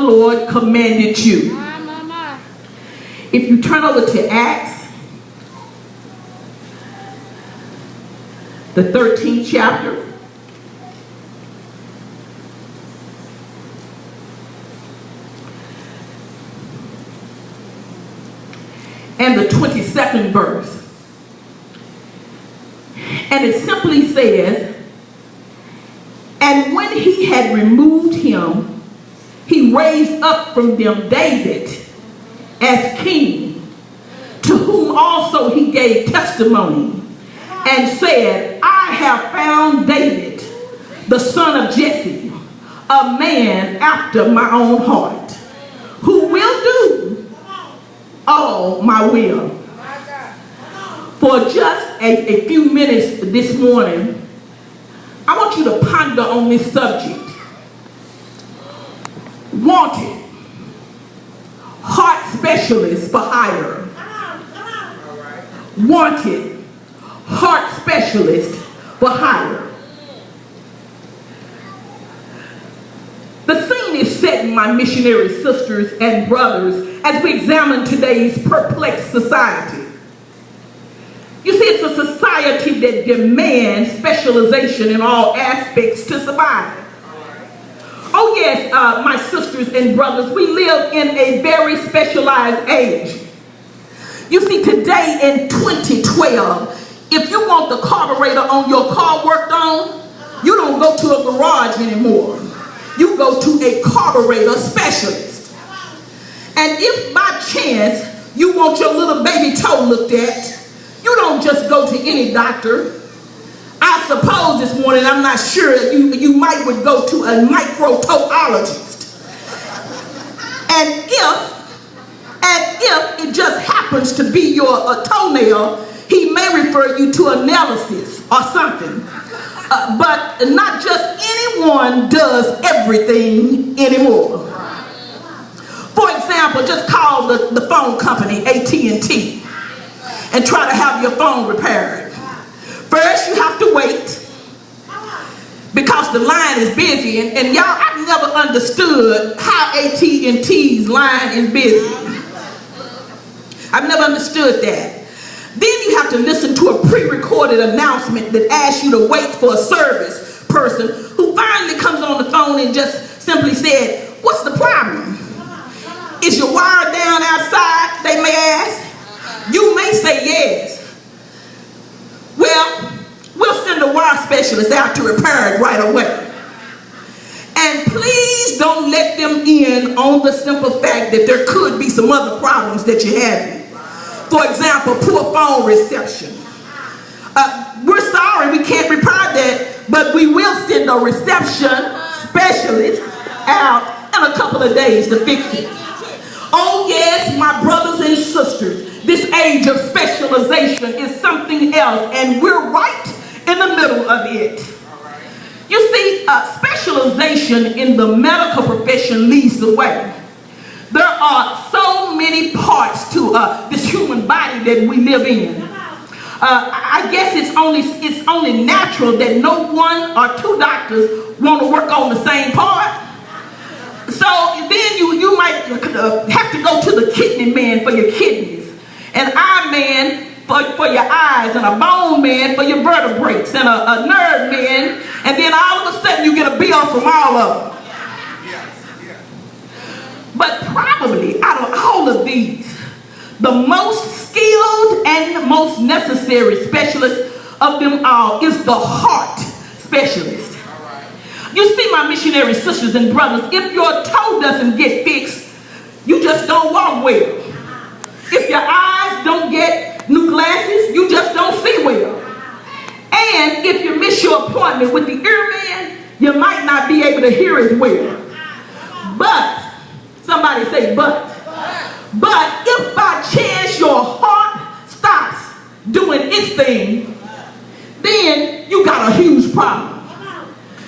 Lord commanded you. If you turn over to Acts, the 13th chapter, and the 22nd verse. And it simply says, and when he had removed him, he raised up from them David as king, to whom also he gave testimony, and said, I have found David, the son of Jesse, a man after my own heart, who will do all my will. For just a few minutes this morning, I want you to ponder on this subject. Wanted. Heart specialist for hire. Wanted. Heart specialist for hire. The scene is set, my missionary sisters and brothers, as we examine today's perplexed society. You see, it's a society that demands specialization in all aspects to survive. Oh yes, my sisters and brothers, we live in a very specialized age. You see, today in 2012, if you want the carburetor on your car worked on, you don't go to a garage anymore. You go to a carburetor specialist. And if by chance you want your little baby toe looked at, you don't just go to any doctor. I suppose this morning, I'm not sure, you might would go to a microtoeologist. And if it just happens to be your toenail, he may refer you to analysis or something. But not just anyone does everything anymore. For example, just call the phone company, AT&T, and try to have your phone repaired. First, you have to wait because the line is busy. And y'all, I've never understood how AT&T's line is busy. I've never understood that. Then you have to listen to a pre-recorded announcement that asks you to wait for a service person who finally comes on the phone and just simply said, what's the problem? Is your wire down outside, they may ask? You may say yes. Well, we'll send a wire specialist out to repair it right away. And please don't let them in on the simple fact that there could be some other problems that you're having. For example, poor phone reception. We're sorry we can't repair that, but we will send a reception specialist out in a couple of days to fix it. Oh yes, my brothers and sisters, this age of specialization is something else, and we're right in the middle of it. You see, specialization in the medical profession leads the way. There are so many parts to this human body that we live in. I guess it's only natural that no one or two doctors want to work on the same part. So then you might have to go to the kidney man for your kidneys, an eye man for your eyes, and a bone man for your vertebrae, and a nerve man, and then all of a sudden you get a bill from all of them. But probably out of all of these, the most skilled and most necessary specialist of them all is the heart specialist. You see, my missionary sisters and brothers, if your toe doesn't get fixed, you just don't walk well. If your eyes don't get new glasses, you just don't see well. And if you miss your appointment with the ear man, you might not be able to hear as well. But, somebody say but. But if by chance your heart stops doing its thing, then you got a huge problem.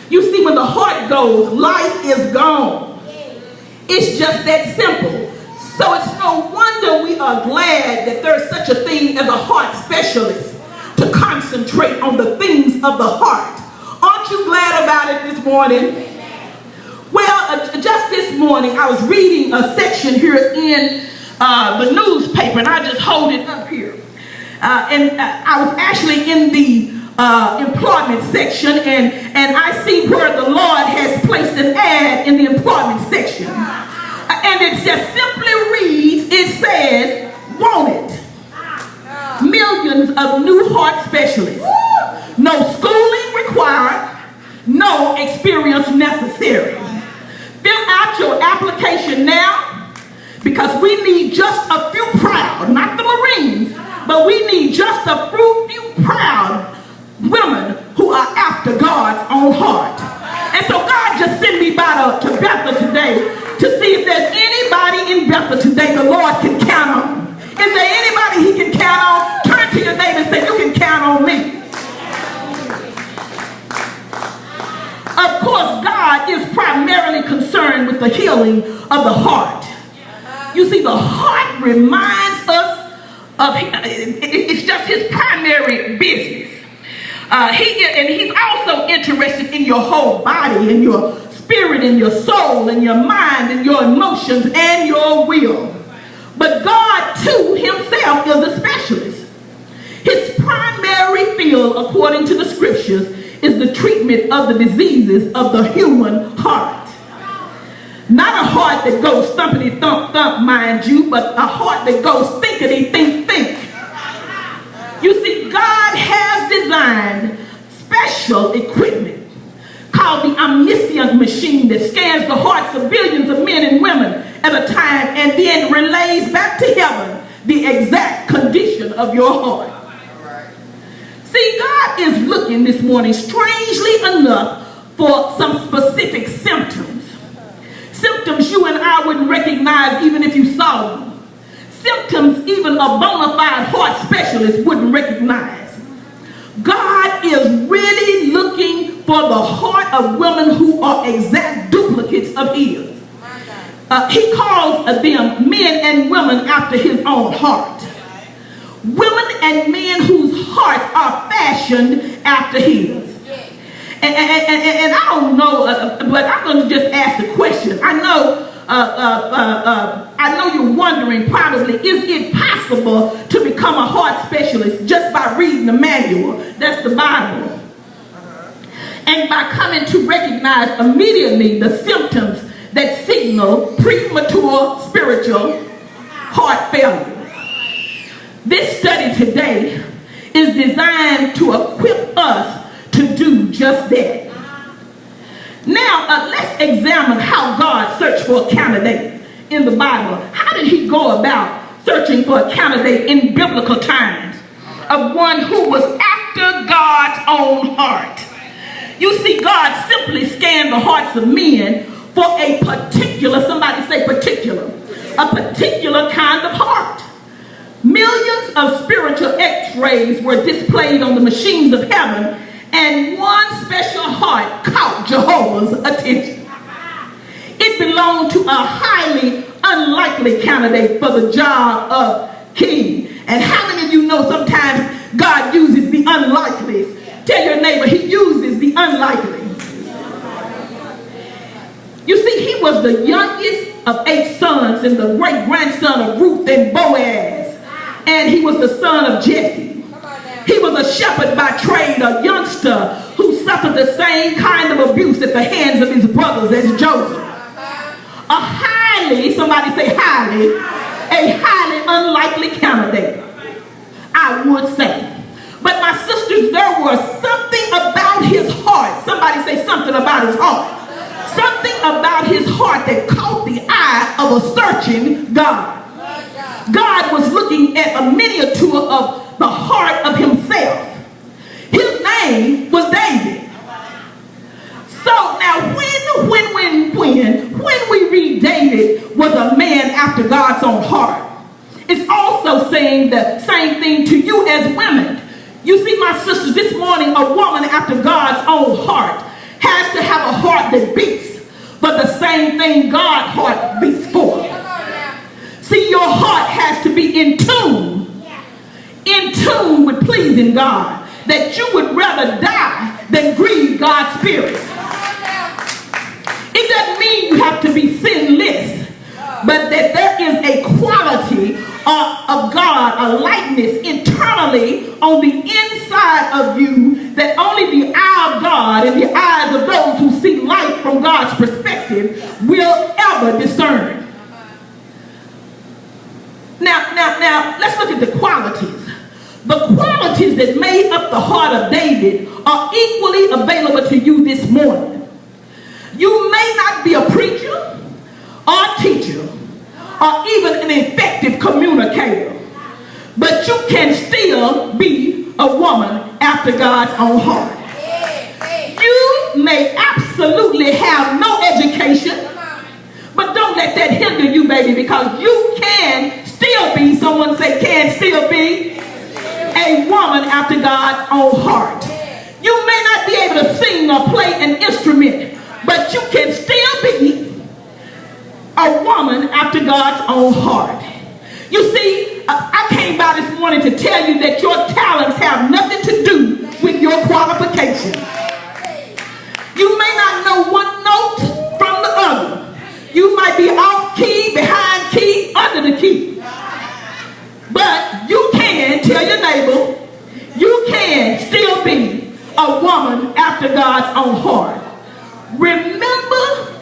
You see, when the heart goes, life is gone. It's just that simple. So it's no wonder we are glad that there's such a thing as a heart specialist to concentrate on the things of the heart. Aren't you glad about it this morning? Well, just this this morning, I was reading a section here in the newspaper, and I just hold it up here. And I was actually in the employment section, and I see where the Lord has placed an ad in the employment section. And it just simply reads, it says, wanted. Millions of new heart specialists. No schooling required. No experience necessary. Fill out your application now, because we need just a few proud, not the Marines, but we need just a few proud women who are after God's own heart. And so God just sent me by to Bethel today to see if there's anybody in Bethel today the Lord can count on. Is there anybody he can count on? Turn to your neighbor and say, you can count on me. Of course, God is primarily concerned with the healing of the heart. You see, the heart reminds us of, it's just his primary business. He's also interested in your whole body, in your spirit, in your soul, in your mind, in your emotions, and your will. But God, too, himself is a specialist. His primary field, according to the scriptures, is the treatment of the diseases of the human heart. Not a heart that goes thumpity thump thump, mind you, but a heart that goes thinkity think think. You see, God has designed special equipment called the omniscient machine that scans the hearts of billions of men and women at a time and then relays back to heaven the exact condition of your heart. See, God is looking this morning, strangely enough, for some specific symptoms. Symptoms you and I wouldn't recognize even if you saw them. Symptoms even a bona fide heart specialist wouldn't recognize. God is really looking for the heart of women who are exact duplicates of his. He calls them men and women after his own heart. Women and men whose hearts are fashioned after his. And I don't know, but I'm going to just ask the question. I know you're wondering probably, is it possible to become a heart specialist just by reading the manual? That's the Bible. And by coming to recognize immediately the symptoms that signal premature spiritual heart failure. This study today is designed to equip us to do just that. Now, let's examine how God searched for a candidate in the Bible. How did he go about searching for a candidate in biblical times of one who was after God's own heart? You see, God simply scanned the hearts of men for a particular, somebody say particular, a particular kind of heart. Millions of spiritual x-rays were displayed on the machines of heaven, and one special heart caught Jehovah's attention. It belonged to a highly unlikely candidate for the job of king. And how many of you know sometimes God uses the unlikely? Tell your neighbor, he uses the unlikely. You see, he was the youngest of 8 sons and the great-grandson of Ruth and Boaz. And he was the son of Jesse. He was a shepherd by trade, a youngster who suffered the same kind of abuse at the hands of his brothers as Joseph. A highly, somebody say highly, a highly unlikely candidate, I would say. But my sisters, there was something about his heart. Somebody say something about his heart. Something about his heart that caught the eye of a searching God. God was looking at a miniature of the heart of himself. His name was David. So now when we read David was a man after God's own heart, it's also saying the same thing to you as women. You see, my sisters, this morning, a woman after God's own heart has to have a heart that beats for the same thing God's heart beats for. See, your heart has to be in tune with pleasing God, that you would rather die than grieve God's spirit. It doesn't mean you have to be sinless but that there is a quality of God, a likeness internally on the inside of you that only the eye of God and the eyes of those who see life from God's perspective will ever discern. Now, let's look at the qualities. The qualities that made up the heart of David are equally available to you this morning. You may not be a preacher or a teacher or even an effective communicator, but you can still be a woman after God's own heart. You may absolutely have no education, but don't let that hinder you, baby, because you can still be, someone say can still be, a woman after God's own heart. You may not be able to sing or play an instrument, but you can still be a woman after God's own heart. You see, I came by this morning to tell you that your talents have nothing to do with your qualifications. You may not know one note from the other. You might be off key, behind key, under the key. But you can tell your neighbor, you can still be a woman after God's own heart. Remember,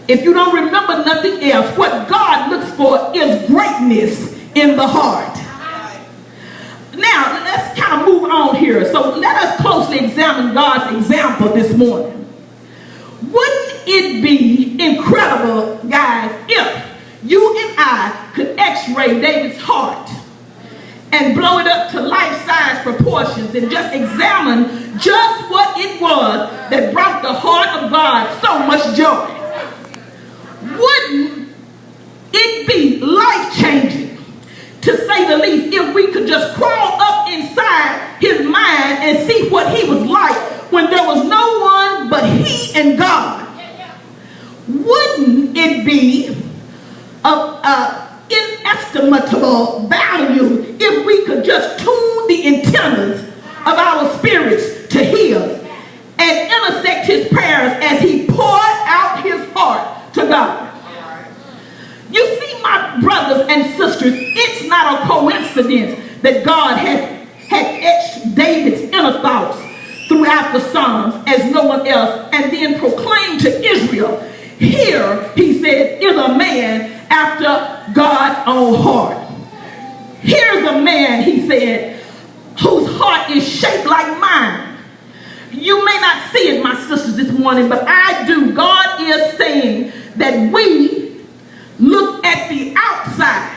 if you don't remember nothing else, what God looks for is greatness in the heart. Now, let's kind of move on here. So let us closely examine God's example this morning. Wouldn't it be incredible, guys, if you and I could x-ray David's heart and blow it up to life-size proportions and just examine just what it was that brought the heart of God so much joy? Wouldn't it be life-changing, to say the least, if we could just crawl up inside his mind and see what he was like when there was no one but he and God? Wouldn't it be of inestimable value if we could just tune the antennas of our spirits to his and intersect his prayers as he poured out his heart to God? You see, my brothers and sisters, it's not a coincidence that God had etched David's inner thoughts throughout the Psalms as no one else, and then proclaimed to Israel, here, he said, is a man after God's own heart. Here's a man, he said, whose heart is shaped like mine. You may not see it, my sisters, this morning, but I do. God is saying that we look at the outside.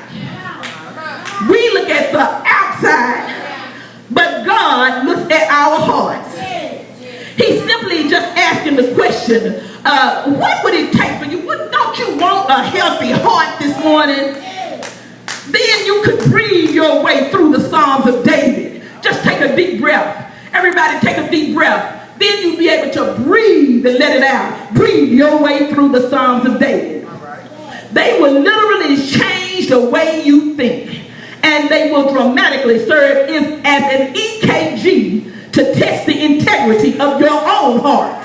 We look at the outside, but God looks at our hearts. He's simply just asking the question, what would it take for you? Don't you want a healthy heart this morning? Then you could breathe your way through the Psalms of David. Just take a deep breath. Everybody take a deep breath. Then you'll be able to breathe and let it out. Breathe your way through the Psalms of David. They will literally change the way you think. And they will dramatically serve as an EKG to test the integrity of your own heart.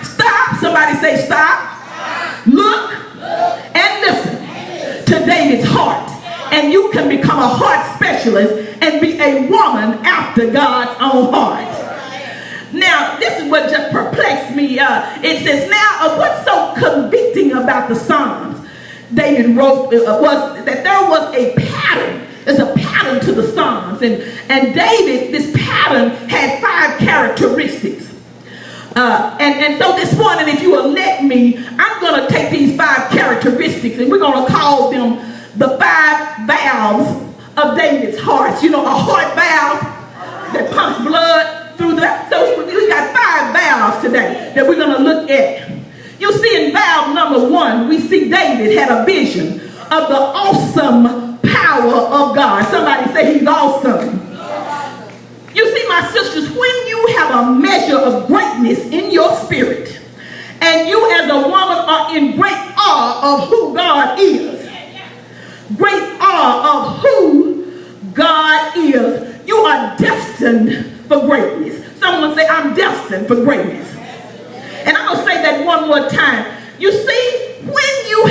Stop. Somebody say stop. Look and listen to David's heart. And you can become a heart specialist and be a woman after God's own heart. Now, this is what just perplexed me. It says, now, what's so convicting about the Psalms David wrote was that there was a pattern. There's a pattern to the Psalms. And David, this pattern had 5 characteristics. And so this morning, if you will let me, I'm going to take these 5 characteristics and we're going to call them the 5 valves of David's heart. You know, a heart valve that pumps blood through that. So we got 5 valves today that we're going to look at. You see, in valve number 1, we see David had a vision of the awesome power of God. Somebody say he's awesome. You see, my sisters, when you have a measure of greatness in your spirit, and you as a woman are in great awe of who God is, great awe of who God is, you are destined for greatness. Someone say, I'm destined for greatness. And I'm going to say that one more time. You see,